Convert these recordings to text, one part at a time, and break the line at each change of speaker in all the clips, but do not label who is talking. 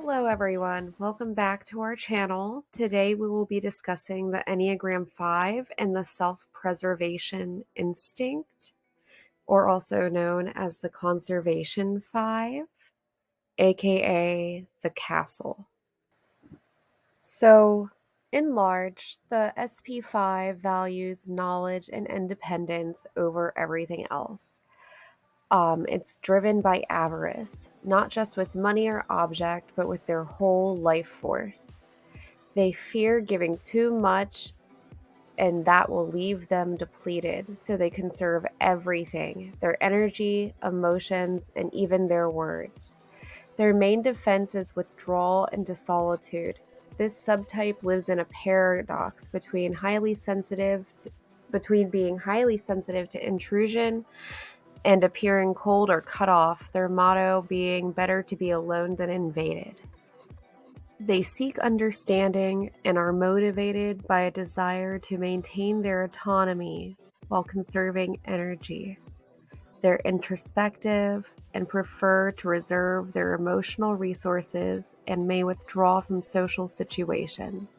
Hello everyone, welcome back to our channel. Today we will be discussing the Enneagram 5 and the self-preservation instinct, or also known as the Conservation 5, aka the Castle. So, in large, the SP5 values knowledge and independence over everything else. It's driven by avarice, not just with money or object, but with their whole life force. They fear giving too much, and that will leave them depleted, so they conserve everything, their energy, emotions, and even their words. Their main defense is withdrawal into solitude. This subtype lives in a paradox between being highly sensitive to intrusion and appearing cold or cut off, their motto being better to be alone than invaded. They seek understanding and are motivated by a desire to maintain their autonomy while conserving energy. They're introspective and prefer to reserve their emotional resources and may withdraw from social situations.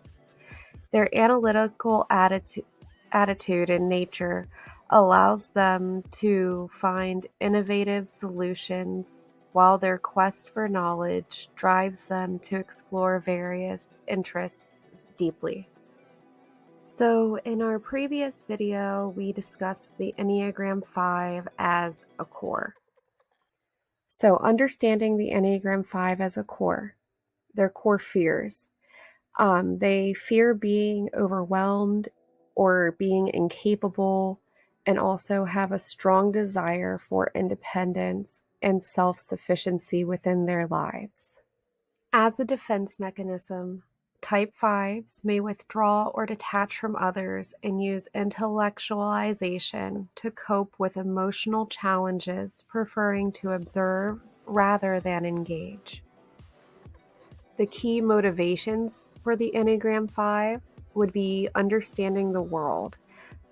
Their analytical attitude in nature allows them to find innovative solutions, while their quest for knowledge drives them to explore various interests deeply. So in our previous video, we discussed the Enneagram 5 as a core. So understanding the Enneagram 5 as a core, their core fears. They fear being overwhelmed or being incapable, and also have a strong desire for independence and self-sufficiency within their lives. As a defense mechanism, Type 5s may withdraw or detach from others and use intellectualization to cope with emotional challenges, preferring to observe rather than engage. The key motivations for the Enneagram 5 would be understanding the world.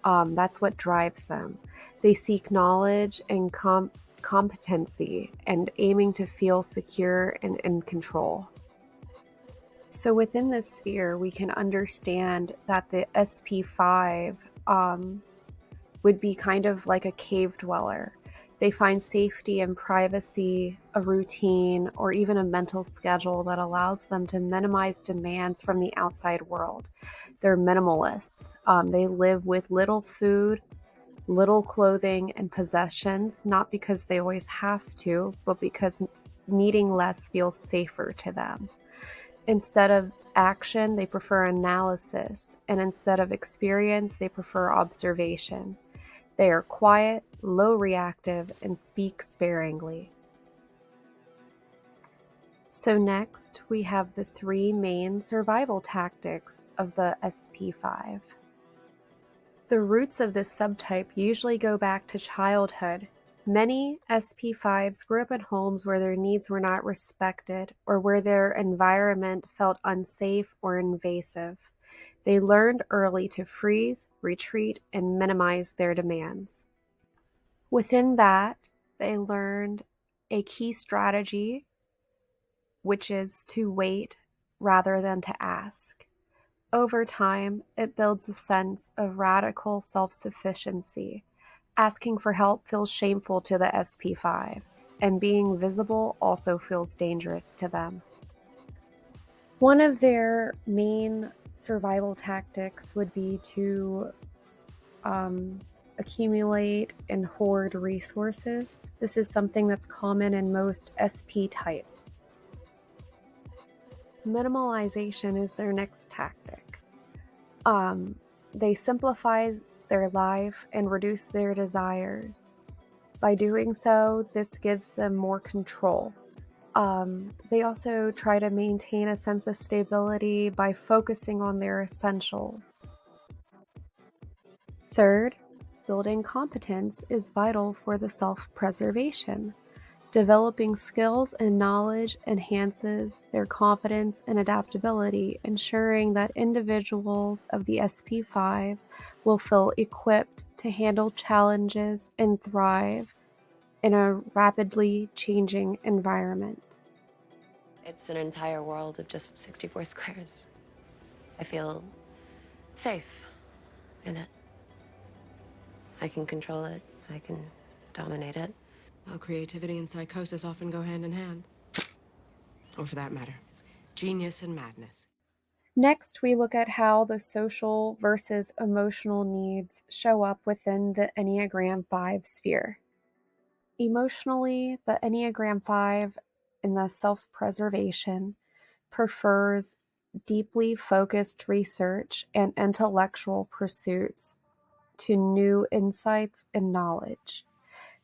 That's what drives them. They seek knowledge and competency and aiming to feel secure and in control. So within this sphere, we can understand that the SP5 would be kind of like a cave dweller. They find safety and privacy, a routine, or even a mental schedule that allows them to minimize demands from the outside world. They're minimalists. They live with little food, little clothing, and possessions, not because they always have to, but because needing less feels safer to them. Instead of action, they prefer analysis, and instead of experience, they prefer observation. They are quiet, low reactive, and speak sparingly. So next, we have the three main survival tactics of the SP5. The roots of this subtype usually go back to childhood. Many SP5s grew up in homes where their needs were not respected or where their environment felt unsafe or invasive. They learned early to freeze, retreat, and minimize their demands. Within that, they learned a key strategy, which is to wait rather than to ask. Over time, it builds a sense of radical self-sufficiency. Asking for help feels shameful to the SP5, and being visible also feels dangerous to them. One of their main survival tactics would be to accumulate and hoard resources. This is something that's common in most SP types. Minimalization is their next tactic. They simplify their life and reduce their desires. By doing so, this gives them more control. They also try to maintain a sense of stability by focusing on their essentials. Third, building competence is vital for the self-preservation. Developing skills and knowledge enhances their confidence and adaptability, ensuring that individuals of the SP5 will feel equipped to handle challenges and thrive in a rapidly changing environment.
It's an entire world of just 64 squares. I feel safe in it. I can control it. I can dominate it.
Well, creativity and psychosis often go hand in hand. Or for that matter, genius and madness.
Next, we look at how the social versus emotional needs show up within the Enneagram 5 sphere. Emotionally, the Enneagram 5 in the self-preservation prefers deeply focused research and intellectual pursuits to new insights and knowledge.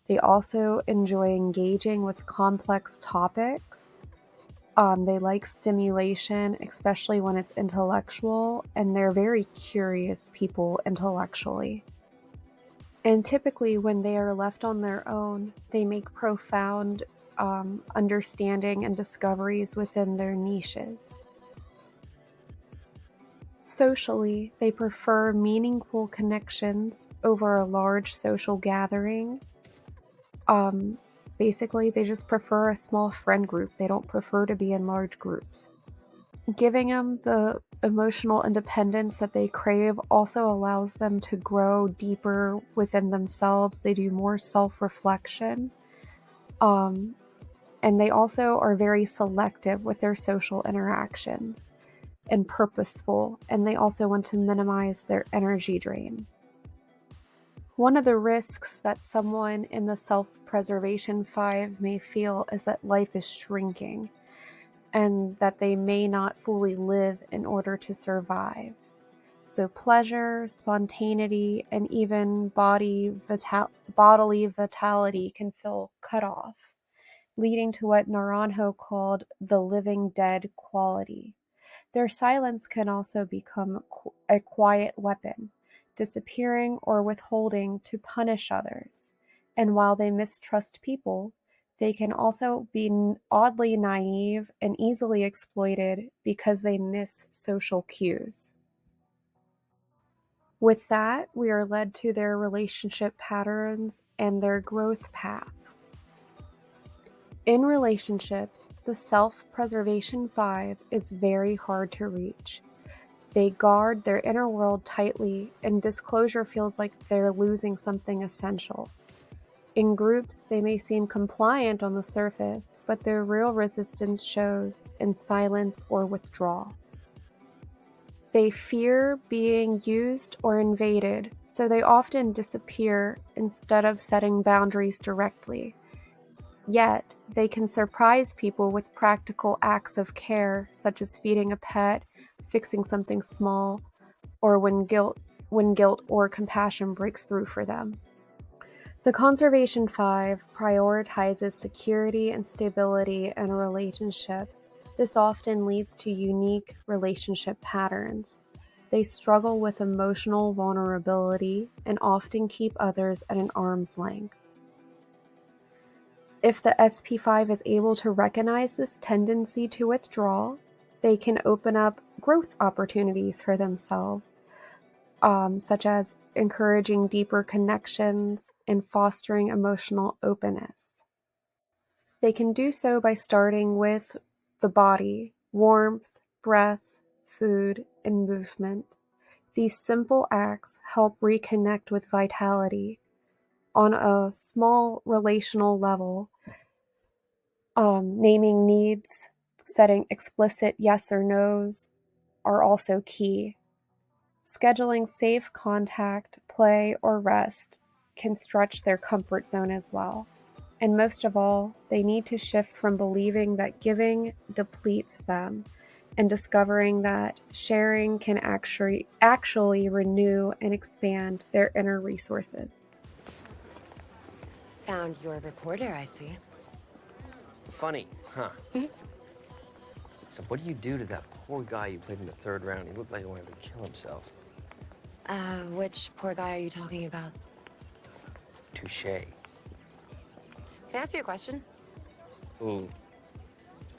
They also enjoy engaging with complex topics. They like stimulation, especially when it's intellectual, and they're very curious people intellectually. And typically, when they are left on their own, they make profound understanding and discoveries within their niches. Socially, they prefer meaningful connections over a large social gathering. Basically, they just prefer a small friend group. They don't prefer to be in large groups. Giving them the emotional independence that they crave also allows them to grow deeper within themselves. They do more self-reflection. And they also are very selective with their social interactions and purposeful, and they also want to minimize their energy drain. One of the risks that someone in the self-preservation 5 may feel is that life is shrinking and that they may not fully live in order to survive. So pleasure, spontaneity, and even bodily vitality can feel cut off, leading to what Naranjo called the living dead quality. Their silence can also become a quiet weapon, disappearing or withholding to punish others. And while they mistrust people, they can also be oddly naive and easily exploited because they miss social cues. With that, we are led to their relationship patterns and their growth path. In relationships, the self-preservation 5 is very hard to reach. They guard their inner world tightly, and disclosure feels like they're losing something essential. In groups, they may seem compliant on the surface, but their real resistance shows in silence or withdrawal. They fear being used or invaded, so they often disappear instead of setting boundaries directly. Yet, they can surprise people with practical acts of care, such as feeding a pet, fixing something small, or when guilt or compassion breaks through for them. The Conservation 5 prioritizes security and stability in a relationship. This often leads to unique relationship patterns. They struggle with emotional vulnerability and often keep others at an arm's length. If the SP5 is able to recognize this tendency to withdraw, they can open up growth opportunities for themselves, such as encouraging deeper connections and fostering emotional openness. They can do so by starting with the body, warmth, breath, food, and movement. These simple acts help reconnect with vitality. On a small relational level, naming needs, setting explicit yes or no's are also key. Scheduling safe contact, play, or rest can stretch their comfort zone as well. And most of all, they need to shift from believing that giving depletes them and discovering that sharing can actually renew and expand their inner resources.
Found your reporter, I see.
Funny, huh? So what do you do to that poor guy you played in the third round? He looked like he wanted to kill himself.
Which poor guy are you talking about?
Touché.
Can I ask you a question?
Ooh.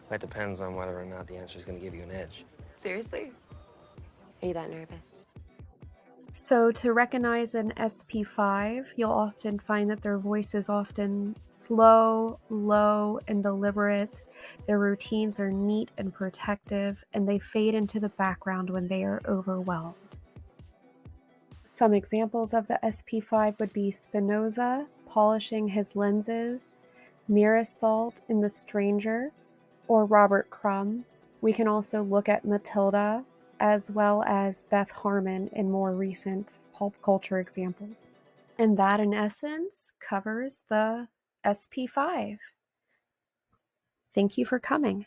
That depends on whether or not the answer is going to give you an edge.
Seriously? Are you that nervous?
So to recognize an SP5, you'll often find that their voice is often slow, low, and deliberate. Their routines are neat and protective, and they fade into the background when they are overwhelmed. Some examples of the SP5 would be Spinoza polishing his lenses, Mirasault in The Stranger, or Robert Crumb. We can also look at Matilda, as well as Beth Harmon in more recent pulp culture examples. And that, in essence, covers the SP5. Thank you for coming.